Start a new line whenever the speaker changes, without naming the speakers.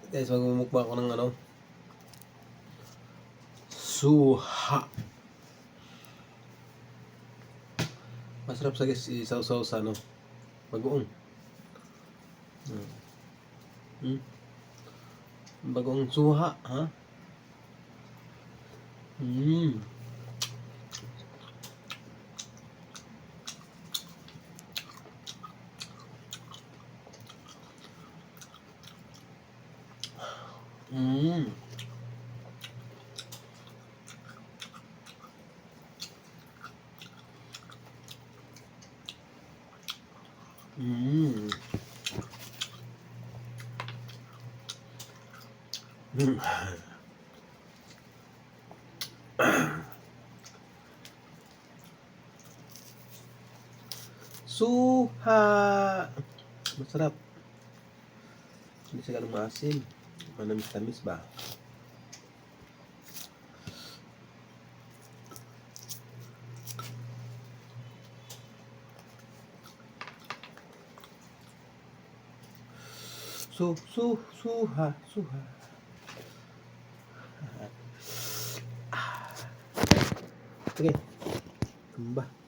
Guys, magmumukbang ako ng suha. Masarap sa guys, isaw-saw sa bagoong. Bagoong suha, ha? Suha. Masarap. Hindi siya ganun maasim. Manamis-tamis ba? Suha. Sige. Tumba.